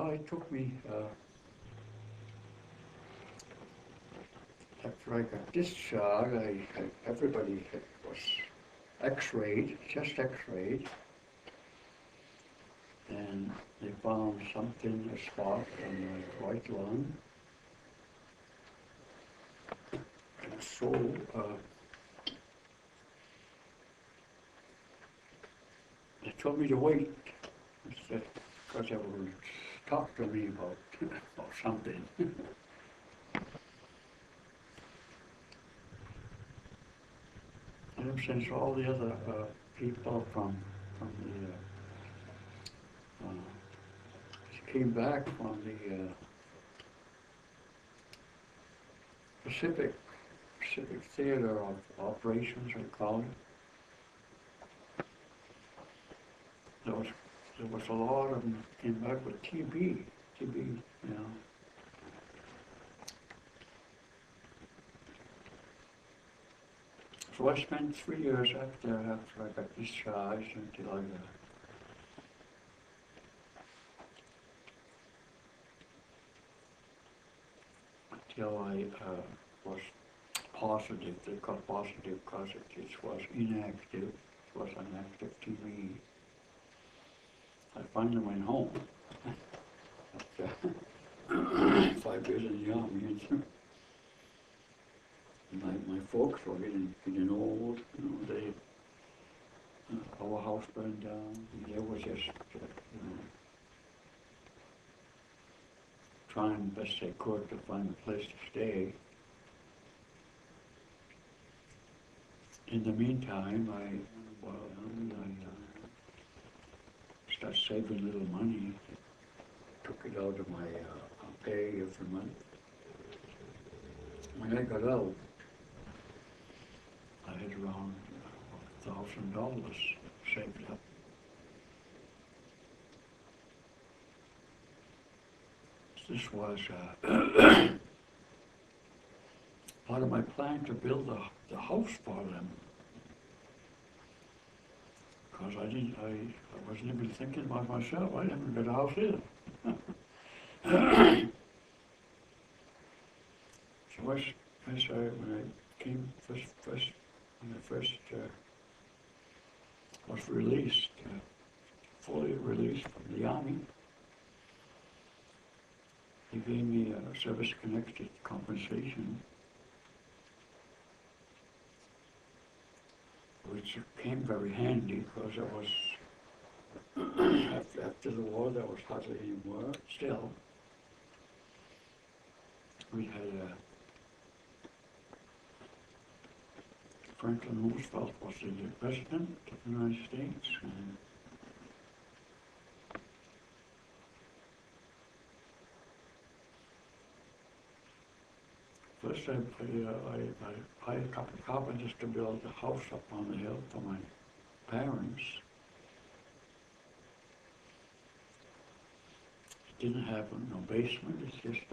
it took me, after I got discharged, everybody was x-rayed, chest x-rayed, and they found something, a spot on my right lung. And so, they told me to wait, because they were talking to me about something. And since all the other people from came back from the Pacific Theater of Operations, I call it. There was a lot of them came back with TB, you know. So I spent 3 years after I got discharged until I was positive. They got positive because it was inactive. It was an active TB. I finally went home after 5 years in the army. My folks were getting old. You know, our house burned down. They were just, trying the best they could to find a place to stay. In the meantime, I started saving a little money, took it out of my pay every month. When I got out, I had around $1,000 saved up. This was part of my plan to build the house for them. Because I wasn't even thinking about myself. I didn't get a house either. So when I came when I first was released, fully released from the Army, they gave me a service-connected compensation, which came very handy because I was, after the war, there was hardly any war. Still, we had Franklin Roosevelt was the president of the United States, and first I hired a couple of carpenters to build a house up on the hill for my parents. It didn't have no basement, it's just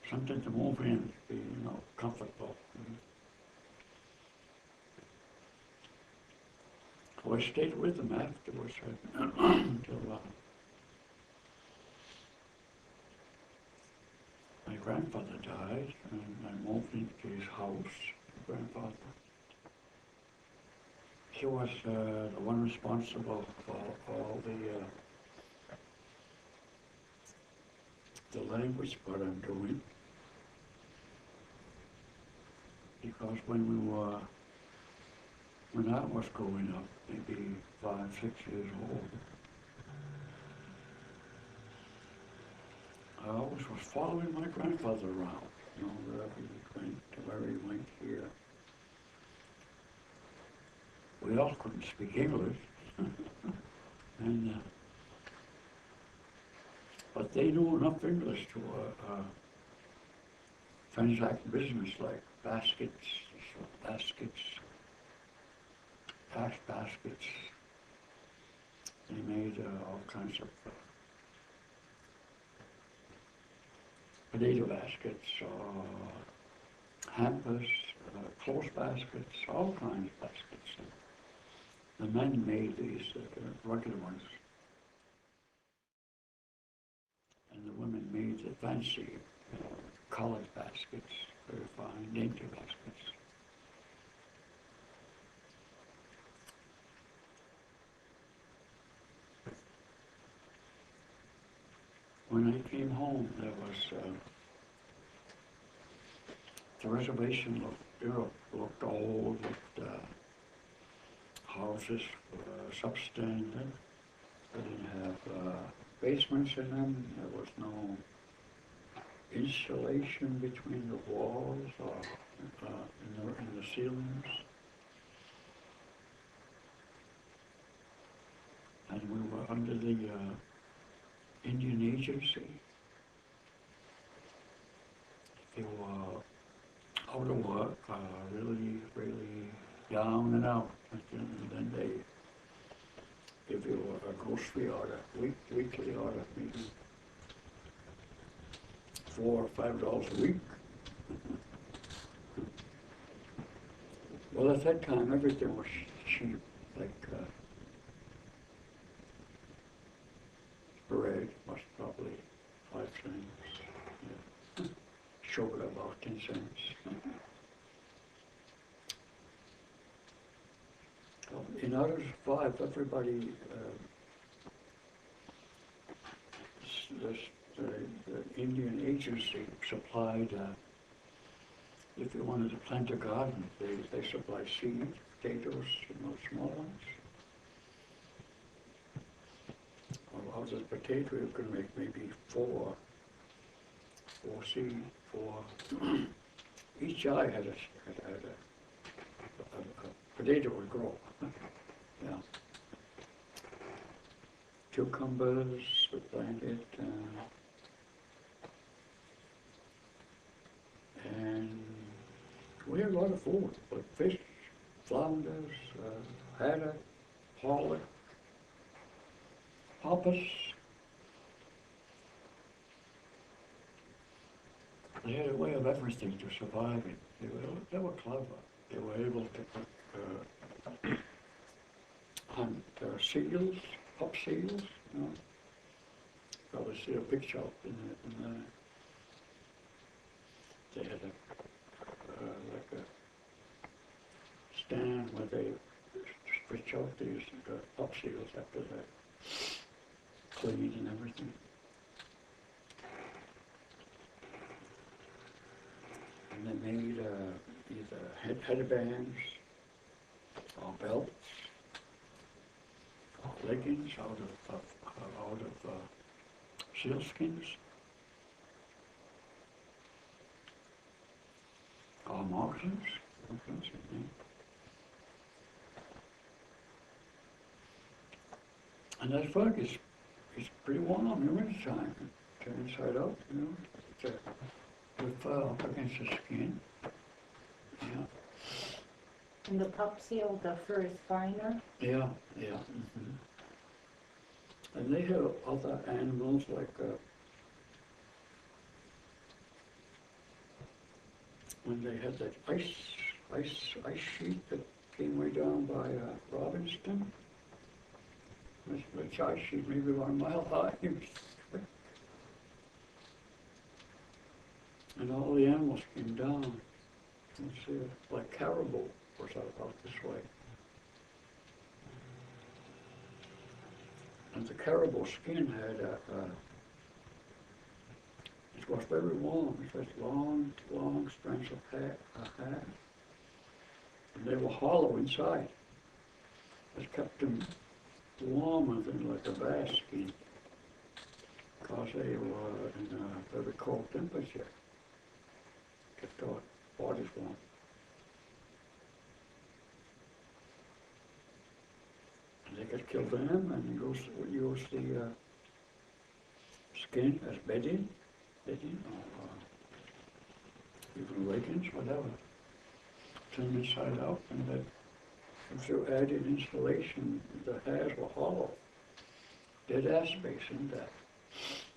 something to move in, to be, comfortable. So I stayed with them afterwards until my grandfather died, and I moved into his house. Grandfather. He was the one responsible for all the language what I'm doing, because when I was growing up, maybe 5, 6 years old, I always was following my grandfather around, wherever he went, wherever he went here. We all couldn't speak English, and but they knew enough English to transact business like baskets, cash baskets. They made all kinds of potato baskets, hampers, clothes baskets, all kinds of baskets. The men made these regular ones. fancy colored baskets, very fine, dainty baskets. When I came home, there was the reservation looked old. Houses were substandard. They didn't have basements in them. There was no insulation between the walls or in the ceilings. And we were under the Indian agency. They were out of work, really down and out. And then they give you a grocery order, weekly order, maybe $4 or $5 a week. Well, at that time, everything was cheap, like bread was probably 5 cents. Yeah. Sugar about 10 cents. In order to survive, everybody, the Indian agency supplied, if you wanted to plant a garden, they supplied seed, potatoes, small ones. Well, out of the potato, you could make maybe four seed, each eye had a potato would grow. Yeah. Cucumbers were planted, and we had a lot of food, like fish, flounders, haddock, pollock, hoppus. They had a way of everything to survive it. They were clever. They were able to hunt seals, pup seals. Probably see a picture up in the they had like a stand where they stretch out these pup seals after they're cleaned and everything. And they made either headbands or belts or leggings out of sealskins or moccasins. And that fur is pretty warm in the wintertime. Turn inside out, with fur up against the skin. Yeah. And the pup seal, the fur is finer? Yeah. Mm-hmm. And they have other animals like when they had that ice sheet that came way down by Robinson. This ice sheet maybe 1 mile high. And all the animals came down. You see it, like caribou was out this way. And the caribou skin had it was very warm. It was long strands of hair. And they were hollow inside. It kept them warmer than like a bear skin, because they were in a very cold temperature. Kept our bodies warm. And they could kill them and use the skin as bedding or even leggings, whatever. Turn them inside out, and then if you added insulation, the hairs were hollow. Dead air space in that.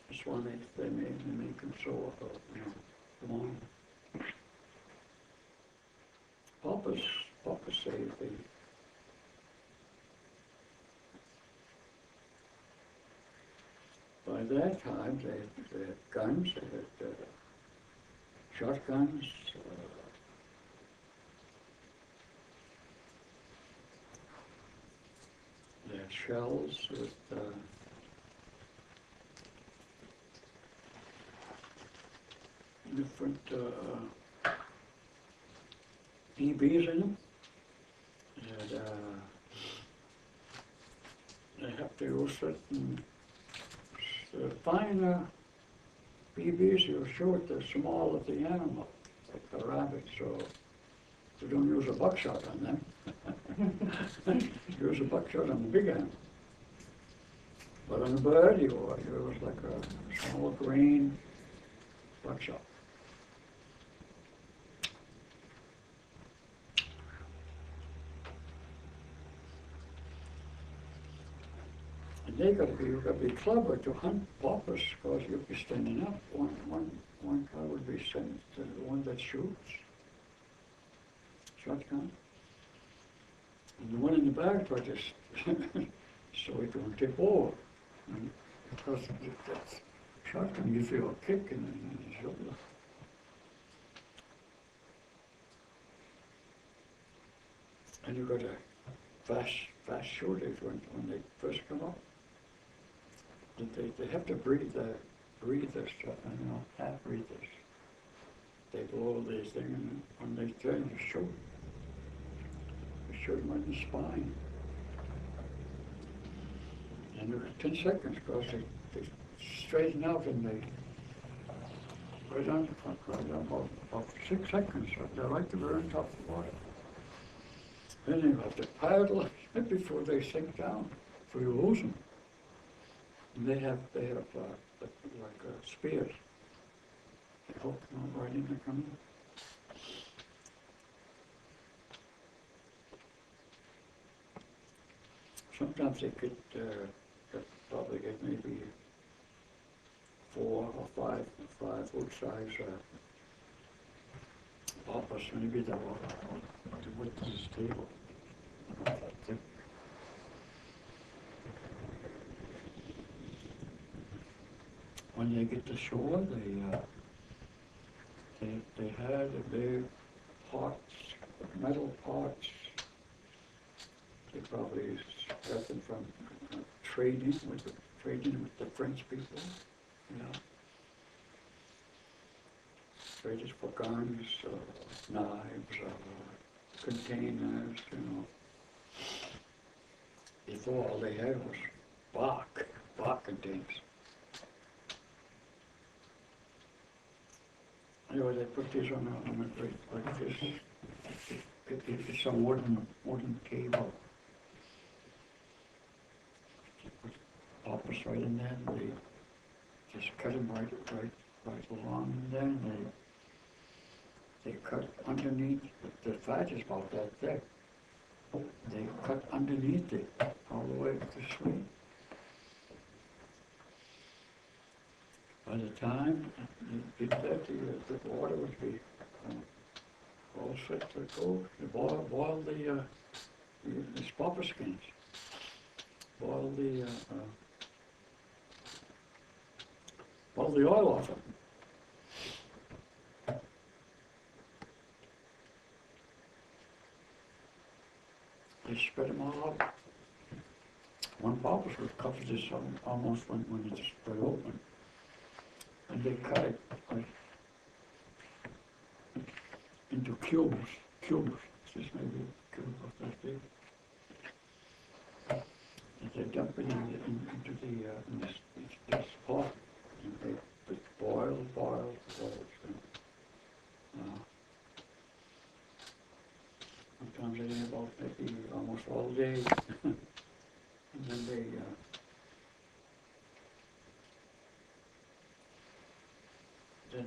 That's why they make them so long. Papas say by at that time, they had guns, they had shotguns, they had shells with different BBs in them. And, they have to use certain fine BBs. You shoot the small of the animal, like the rabbit, so you don't use a buckshot on them. Use a buckshot on the big animal. But on the bird, you use like a small grain buckshot. And you've got to be clever to hunt poppers, because you'll be standing up. One guy would be sent to the one that shoots, shotgun. And the one in the back would just, so it don't tip over. And because that shotgun gives you a kick in the shoulder. And you've got to fast shooters when they first come up. They have to breathe this stuff, half breathe this. They blow these things, and when they turn to shoot, you shoot them in the spine. And there's 10 seconds, because they straighten out, and they go down about 6 seconds. So they like to be on top of the water. Then you have to paddle before they sink down, before you lose them. And they have like spears. They hook them right in the canoe. Sometimes they could probably get maybe 4 or 5 foot size poppers, maybe the width of this table. When they get to shore, they had the big pots, metal pots. They probably got them from trading with the French people, Traded for guns, knives, containers, Before all they had was bark containers. Anyway, they put this on a plate like this. It's a wooden table. They put poppers right in there, and they just cut them right along in there, and they cut underneath. The fat is about that thick. They cut underneath it all the way to the sweet. By the time you did that, the water would be all set to go. You boil these popper skins. Boil the oil off it. They spread them all out. One popper would cover this almost when it's spread open. And they cut it into cubes. Just maybe a cube of that big. And they dump it into this pot, and they boil. Sometimes they have about maybe almost all day, and then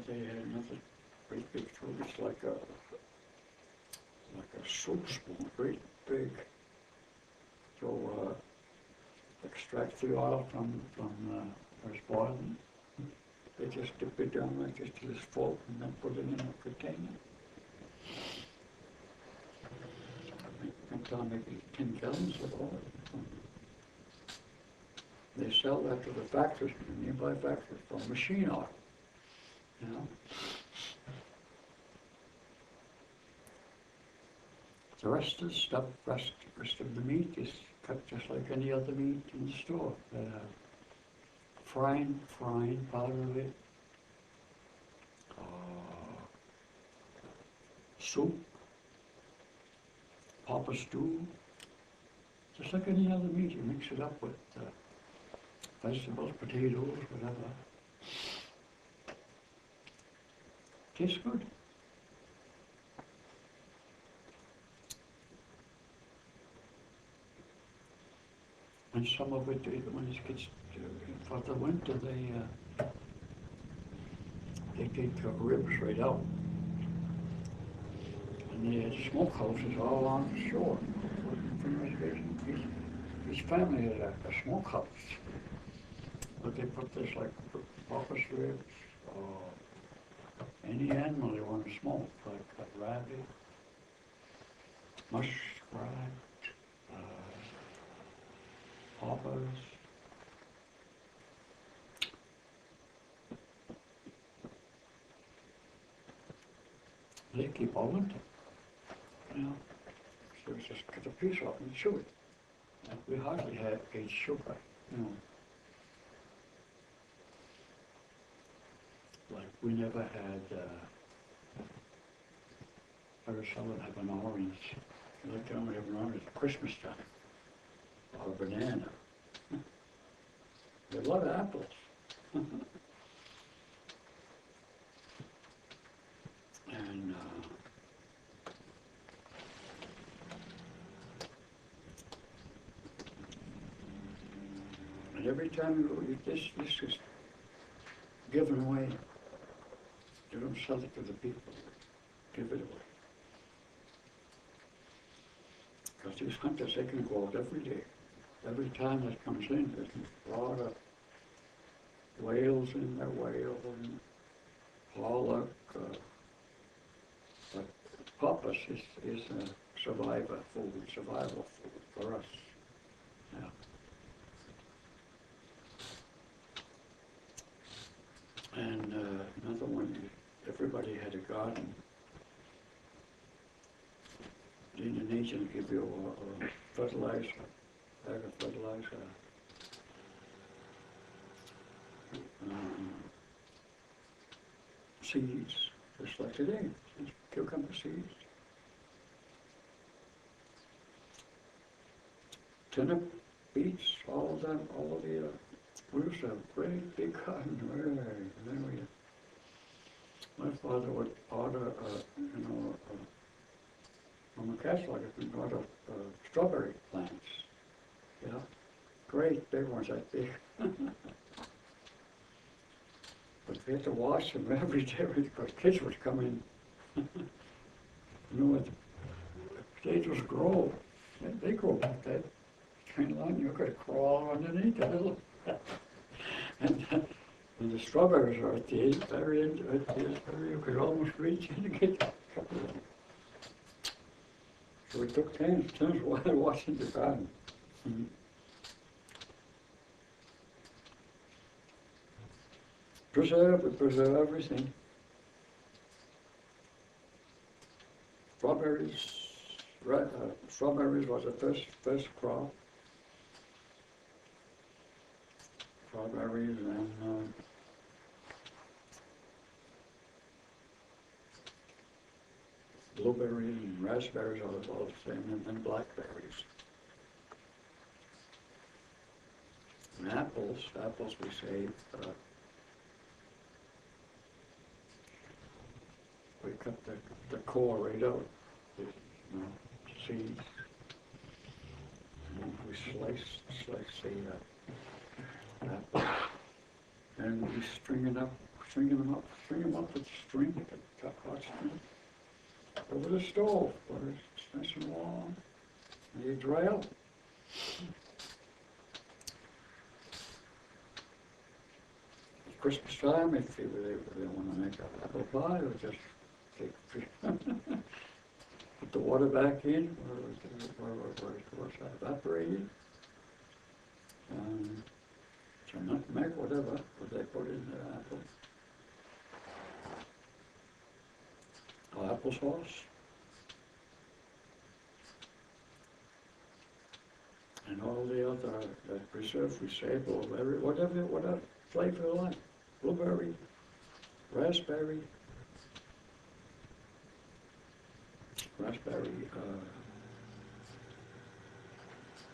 they had another great big tool. It's like a soup spoon, great big. So extract the oil from where it's boiling. They just dip it down like this till it's full, and then put it in a container. Sometimes maybe 10 gallons of oil. They sell that to the factories, nearby factories, for machine oil, you know. The rest of the stuff, rest of the meat is cut just like any other meat in the store. Frying part of it. Soup, papa stew, just like any other meat. You mix it up with vegetables, potatoes, whatever. Tastes good. And some of it, when it gets for the winter, they take ribs right out. And they had smokehouses all along the shore. Each family had a smokehouse. But they put this like office ribs or any animal they want to smoke, like a rabbit, muskrat, poppers. They keep all winter. You know, so it's just cut a piece off and chew it. And we hardly had ate sugar, you know. Like we never had, very seldom have an orange. The only time we have an orange is Christmas time, or a banana. There are a lot of apples. And every time you go, this is given away. You don't sell it to the people. Give it away. Because these hunters, they can go out every day. Every time that comes in, there's a lot of whales in there, whale and pollock. But poppus is a survival food for us. Yeah. And another one, everybody had a garden. The Indonesians give you a fertilizer, bag of fertilizer, seeds, just like today, cucumber seeds. Turnip, beets, all of them, all of the, we used to have a great big garden, and then my father would order, from a catalog, we got strawberry plants, yeah, great big ones, that big. But we had to wash them every day because kids would come in. You know what? The potatoes grow. They grow like that. Kind of long, you could crawl underneath a little. And the strawberries are at the very end, you could almost reach in to get a couple of them. So we took turns while washing the garden. Mm-hmm. We preserve everything. Strawberries was the first crop. Strawberries and blueberries and raspberries are all the same, and then blackberries. And apples we save. We cut the core right out, the seeds. And we slice the apple. And we string them up with string, hot string, over the stove, where it's nice and warm, and they dry out. Christmas time, if they want to make an apple pie, or just put the water back in, where it was evaporated, some nutmeg, whatever, what they put in the apple. Applesauce. And all the other preserved, sable, whatever flavor you like. Blueberry, raspberry,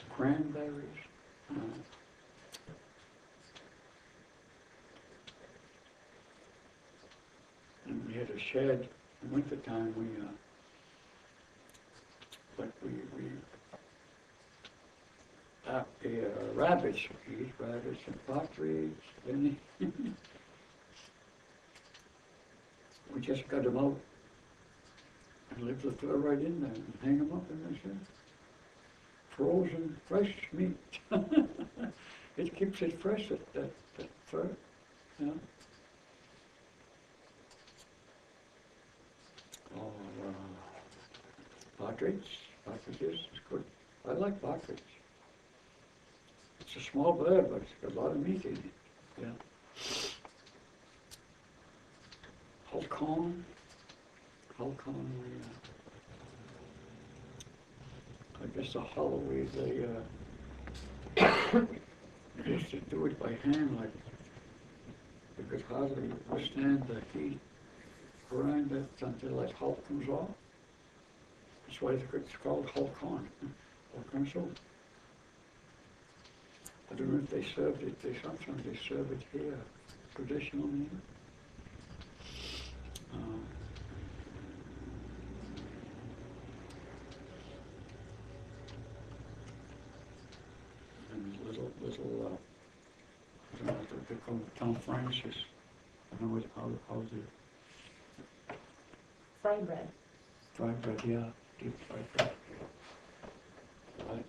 cranberries. And we had a shed in wintertime. Rabbits, we eat rabbits and partridge, and we just cut them out and leave the fur right in there and hang them up in the shed. Frozen, fresh meat. It keeps it fresh, that fur, you know. Oh, partridges is good. I like partridge. It's a small bird, but it's got a lot of meat in it. Yeah. Whole corn, I guess the hollow wheat, they used to do it by hand, like they could hardly withstand the heat. Grind it until that hull comes off. That's why it's called whole corn soup. I don't know if they served it, sometimes they serve it here, traditionally. And little, I don't know what they call it, Tom Francis. I don't know how the Fried bread. Fried bread, yeah, deep fried bread. Right,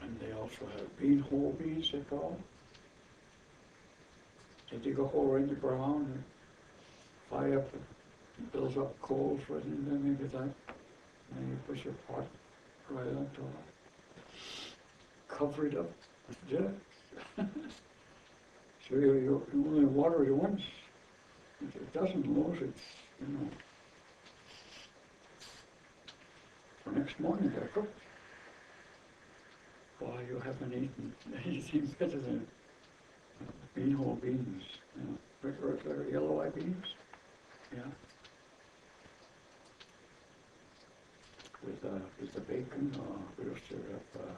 and they also have whole beans, they call them. They dig a hole in the ground and fire up, it builds up coals right in there, maybe that. And then you put your pot right on top. Cover it up with dirt. So you only water it once. If it doesn't lose its, for next morning they're cooked. Boy, you haven't eaten anything better than whole beans, regular yellow eye beans, yeah. With the bacon, we used to have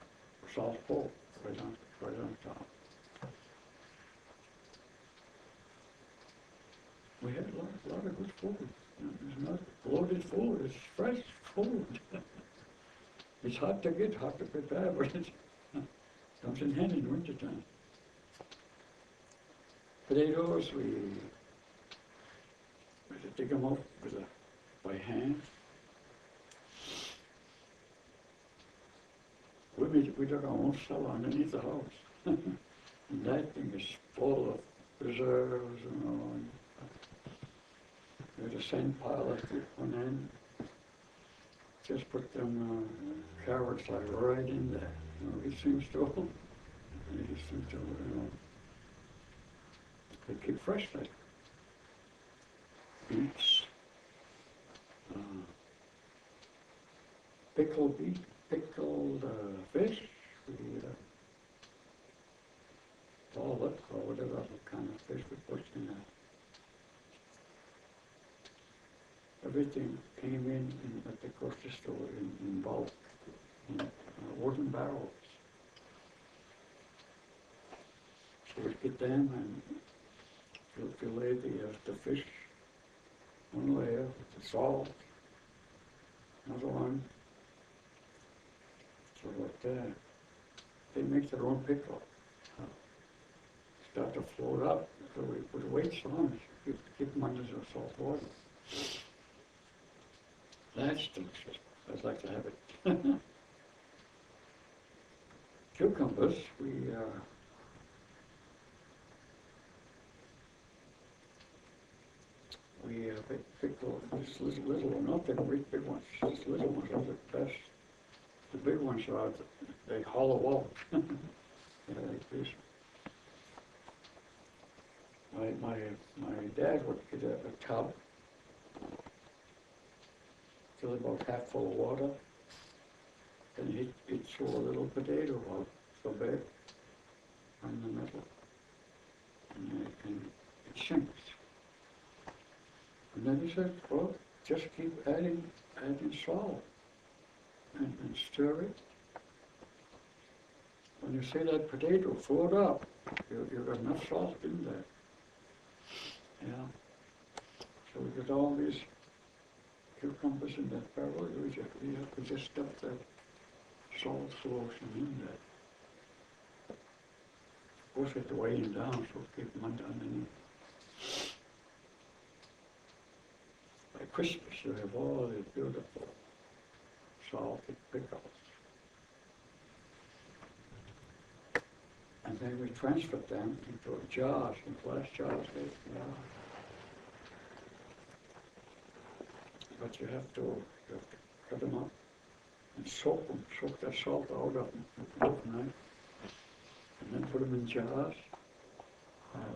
salt pork right on top. We had a lot of good food. It's not loaded food, it's fresh food. It's hard to prepare, but it comes in handy in wintertime. Potatoes, we had to dig them out by hand. We dug our own cellar underneath the house. And that thing is full of preserves and all. We had a sand pile at one end. Just put them carrots like right in there. These things to they keep fresh like beets, pickled fish, pollock or whatever kind of fish we put in there. Everything came in at the grocery store in bulk, in wooden barrels. So we get them and fillet the fish, one layer with the salt, another one. So like that. They make their own pickle. Start to float up, so we put weights on it, keep them under the salt water. That's delicious. I'd like to have it. Cucumbers, we pickle these little, not the great big ones, these little ones are the best. The big ones are they hollow out. Yeah, like this. My dad would get a tub, fill it about half full of water, and he'd throw a little potato out, so big, in the middle, and it sinks. And then he said, well, just keep adding salt and stir it. When you see that potato float up, you've got enough salt in there. Yeah. So we got all these cucumbers in that barrel. We have to just stuff that salt solution in there. Of course, it's weighing down, so keep them underneath. By Christmas, you have all these beautiful salted pickles. And then we transferred them into jars, in glass jars. But you have to cut them up and soak that salt out of them overnight, and then put them in jars,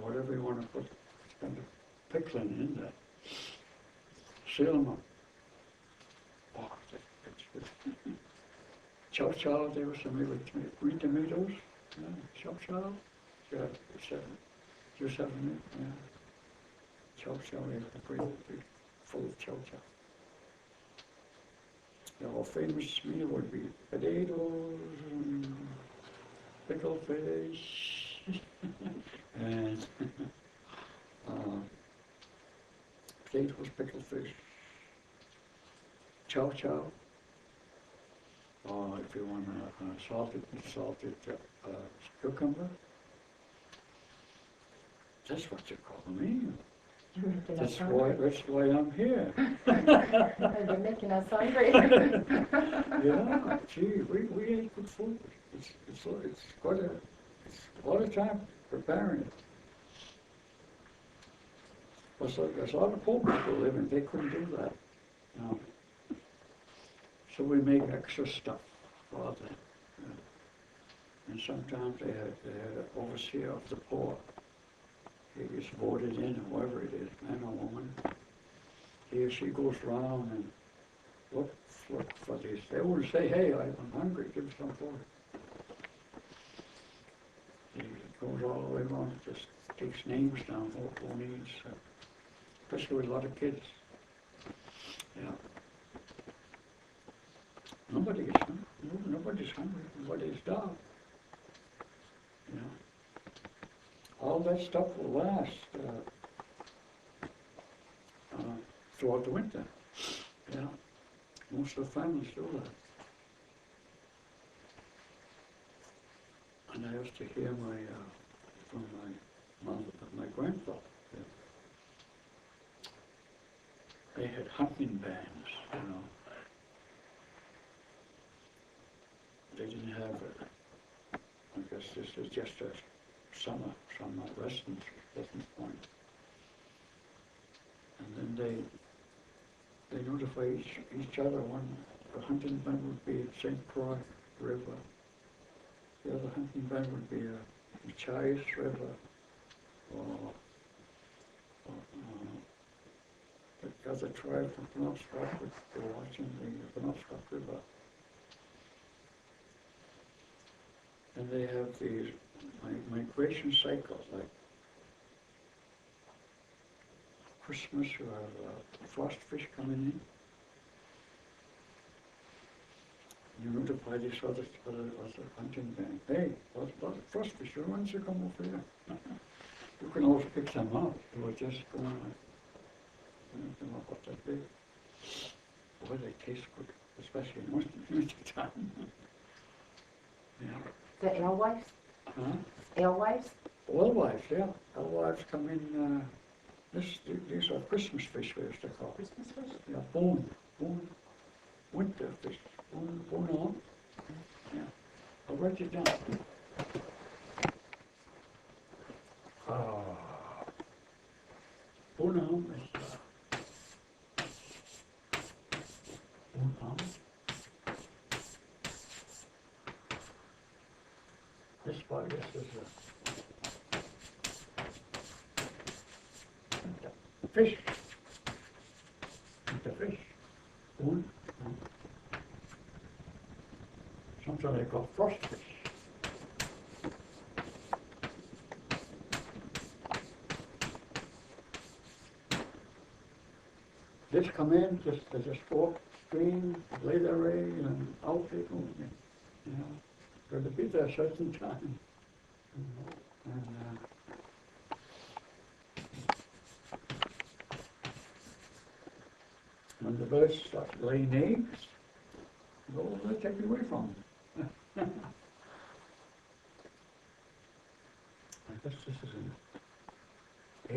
whatever you want to put kind of pickling in there. Seal them up. Oh, it's good. Chow chow, there was some green tomatoes. Yeah, chow chow. Yeah, just have them. Yeah. Chow chow, you have to put it full of chow chow. Our famous meal would be potatoes and pickled fish and potatoes, pickled fish, chow chow, or if you want a salted cucumber. That's what you call a meal. That's why I'm here. You're making us hungry. Yeah, gee, we ate good food. It's quite it's a lot of time preparing it. There's a lot of poor people living, they couldn't do that. No. So we make extra stuff for them. Yeah. And sometimes they had an overseer of the poor. He gets voted in, whoever it is, man or woman. He or she goes around and look for these. They wouldn't say, hey, I'm hungry, give me some food. He goes all the way around, just takes names down, who needs, especially with a lot of kids. Yeah. Nobody's hungry, nobody's down. You know. All that stuff will last throughout the winter. Yeah, most of the families do that. And I used to hear from my mother, my grandfather. Yeah. They had hunting bands, you know. They didn't have I guess this is just a summer resting point. And then they notify each other when the hunting band would be at St. Croix River. The other hunting band would be the Chais River or the other tribe from Penobscot would be watching the Penobscot River. And they have these migration cycles, like Christmas, you have frost fish coming in. You notify this other hunting band, hey, lots of frost fish, why don't you come over here? You can always pick them up. You were just going them up what that big. Boy, they taste good, especially in winter time. Yeah. The alewives? Huh? Alewives? Alewives, yeah. Alewives come in, these are Christmas fish, we used to call. Christmas fish? Yeah, bone, winter fish, bone on. Yeah, I'll write it down. Bone on is, bone on. this spot, I guess, is a fish. It's a fish. One. Something they call frost fish. Just come in, they just walk stream, lay their egg, and out they go again. You know, got to be there a certain time. You know, and when the birds start laying eggs, they'll take you away from them. I guess this is in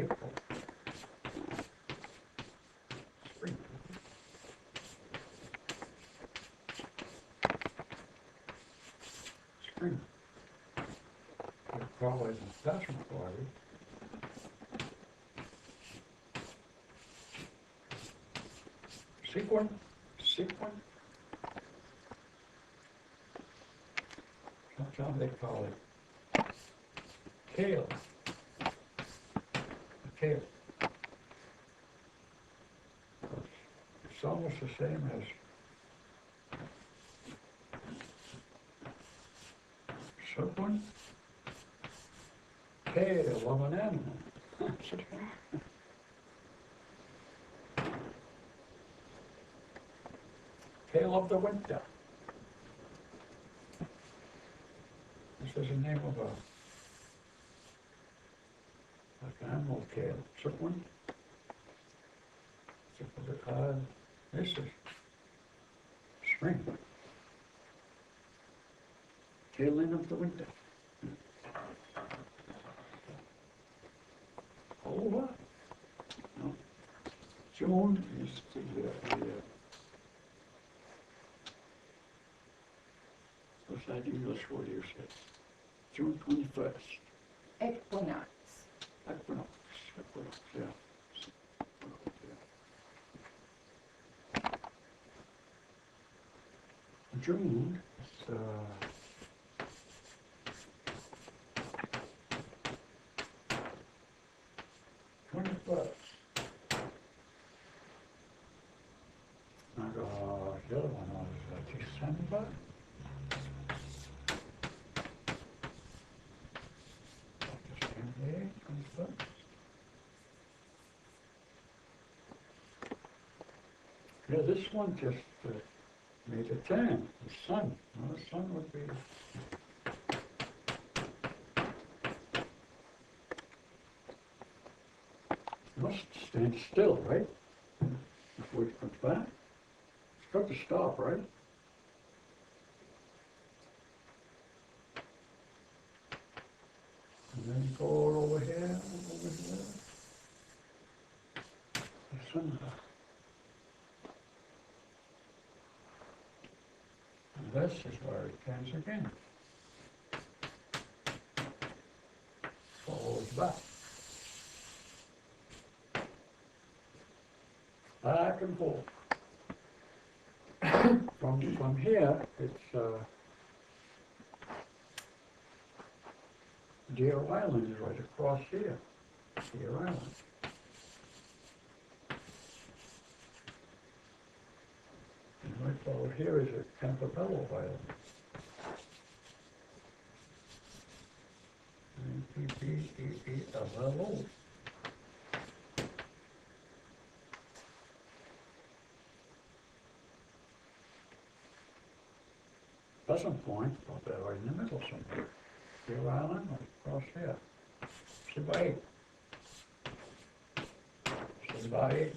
April. Spring. Spring. They call it in Passamaquody. Sequin. Sometimes they call it kale. Kale. It's almost the same as serpent, tail of an animal. Tail of the winter. This is the name of like an animal tail. Serpent. This is spring. Tail end of the winter. Over. No. June is the what's that English word you said? June 21st. Equinox. Equinox, yeah. June, it's 21st. And the other one was December. December 21st. Yeah, this one just made a tan. The sun. Well, the sun would be. Must stand still, right? Before it comes back. It's got to stop, right? And then go over here, over here. The sun. And this is where it comes again. Follows back. Back and forth. From here, it's Deer Island is right across here. Deer Island. And right over here is a Campobello Island. Campobello. Pleasant Point, up there right in the middle somewhere. Deer Island, right across here. Sipayik. Sipayik.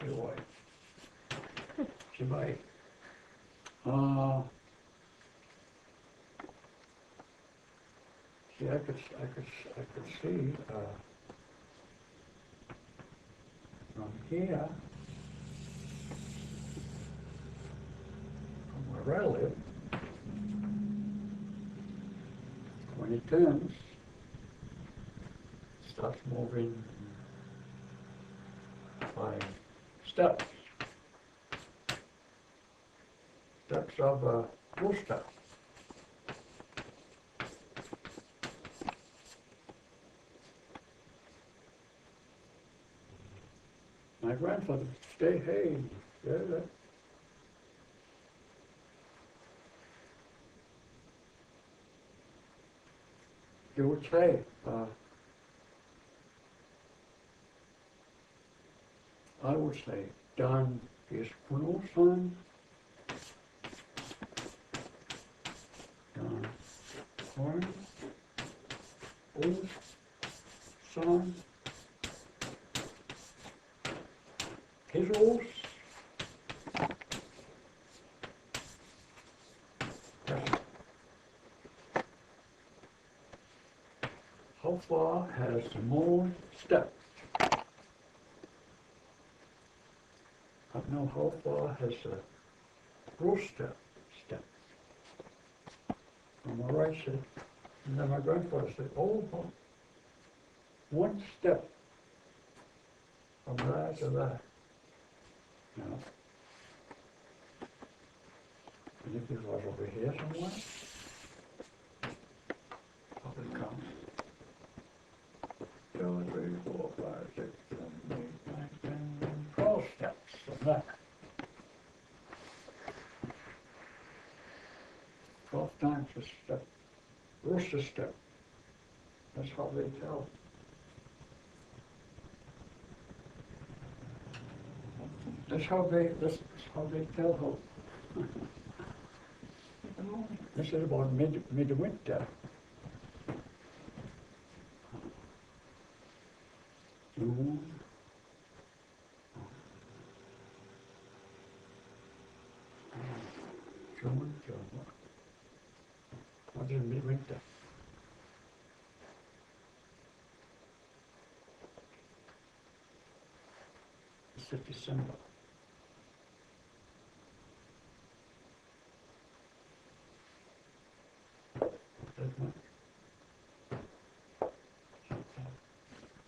Your wife. Sipayik. See, I could see from here. Where I live, when it turns, it starts moving by steps. Steps steps of a rooster. My grandfather say, hey, yeah, that. He would say, I would say, Dan is qonuhsan, Dan qonuhsan, kisuhs. How far has the moon stepped? Now, how far has the rooster stepped? On my right side, and then my grandfather said, oh, one step from there to there. You know. And if it was over here somewhere, probably come. 2, 3, 4, 5, 6, 7, 8, 9, 10, 12 steps from that. 12 times a step, rooster step. That's how they tell. That's how they tell how. This is about midwinter. June. June. What is midwinter? It's December. That much.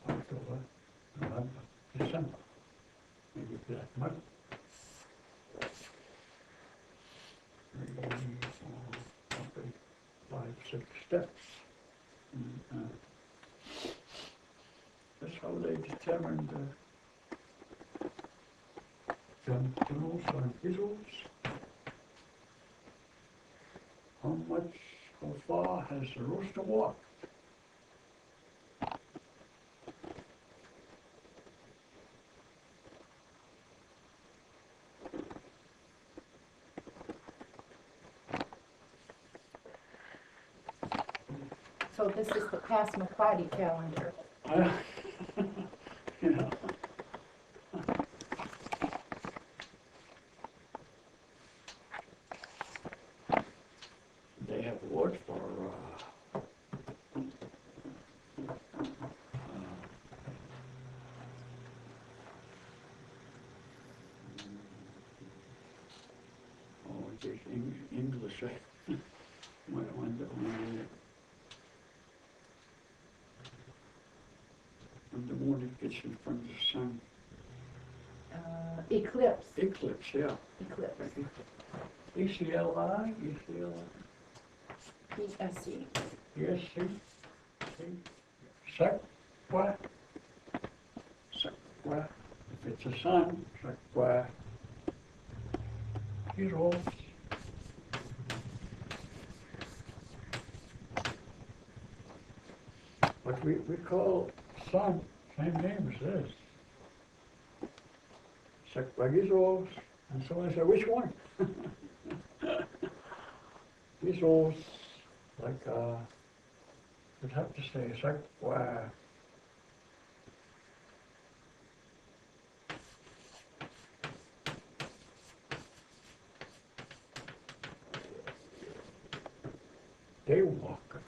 October, November, December. Maybe that much. 3, 4, 5, 6 steps. That's how they determine the qonuhsan kisuhs. How far has the rooster walked? So this is the Passamaquody calendar. Yeah. They have words for just English. When the moon gets in front of the sun. Eclipse. Eclipse, yeah. Eclipse. E-C-L-I? E-S-E. Yes, see? Sakwa. If it's a sun, sakwa. Kisuhs. But we call sun same name as this. Kisuhs. And someone said, which one? Kisuhs, like, you'd have to say, sakwa. Daywalker.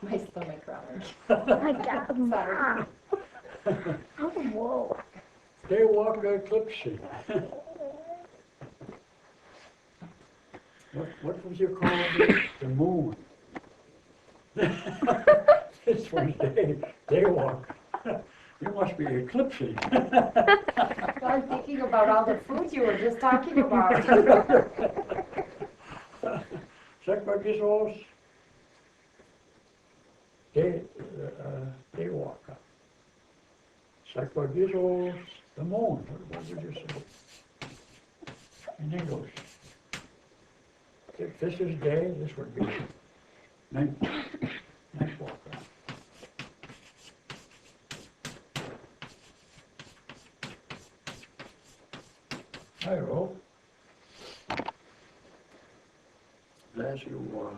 My stomach growling. I got Sorry. Whoa. Daywalker eclipse. What would you call it? The moon. This one's daywalker. You must be eclipsing. Well, I'm thinking about all the foods you were just talking about. Sacrificials, day walker. Sacrificials, the moon. What did you say? In English. If this is day, this would be night walker. Hi, Ro. As you,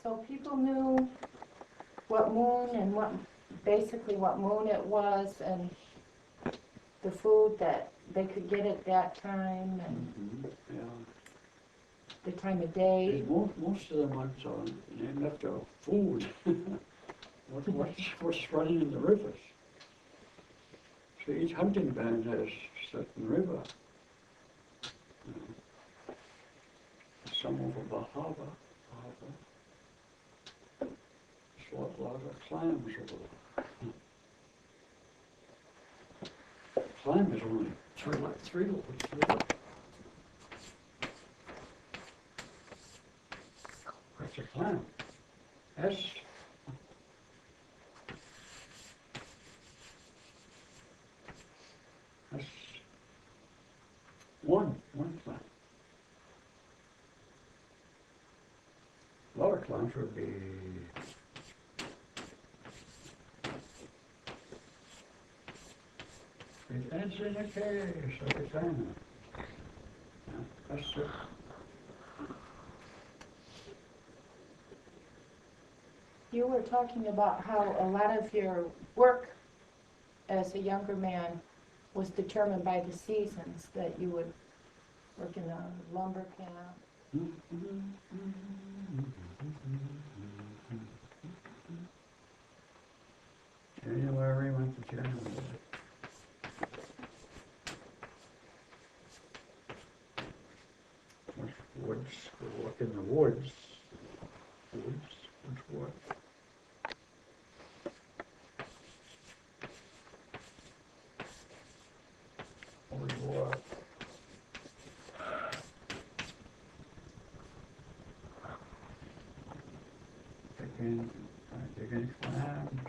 So people knew what moon and basically what moon it was and the food that they could get at that time and yeah. the time of day. Most of the months are named after food. What's running in the rivers? So each hunting band has a certain river. Some over the harbor. So a lot of clams over there. Clam is only three loads. What's a clam? S. That's one clam. A lot of clams would be it ends in a case of a time. That's it. You were talking about how a lot of your work as a younger man was determined by the seasons, that you would work in a lumber camp. January went to January. Woods, we work in the woods. Woods work. Always work. Digging clams.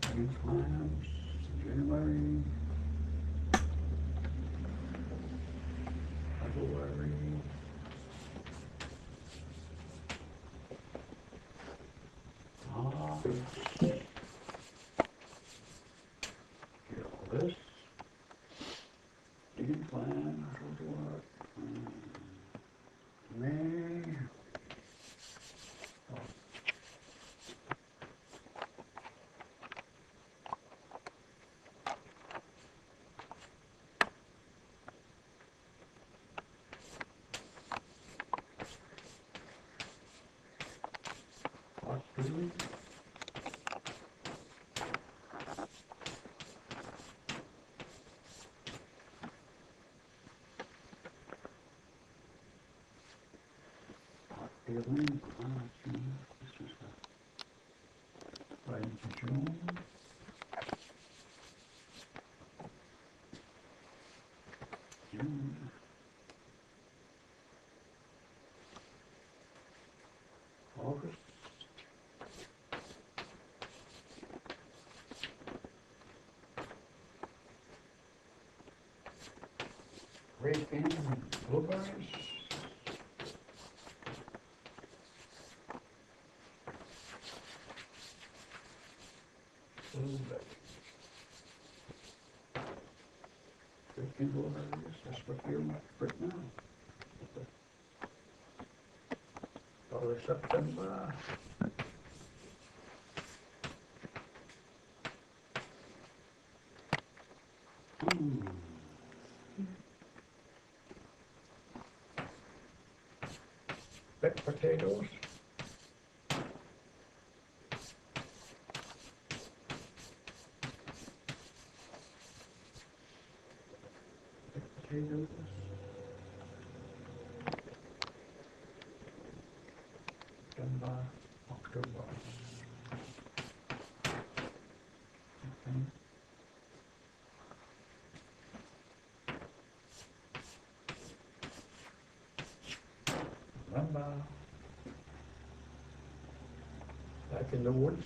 Digging clams, January, February. This. Digging clams, what? May. Really? Feeling, this is right into June. August. Grape and blueberries. That's what you're right now. Early September. Baked potatoes. Baked potatoes. November, October. Okay. November. Back in the woods.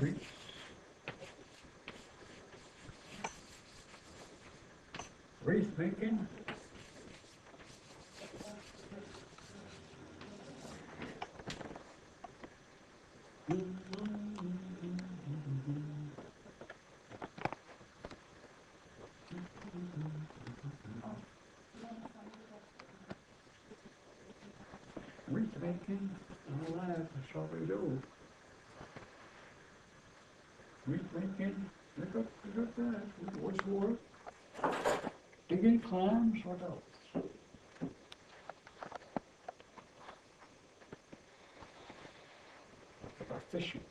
Wreath. Wreath making. Wreath making. All right, that's all we do. Wreath making. Look up that. What's more? Digging clams. What else? About fishing.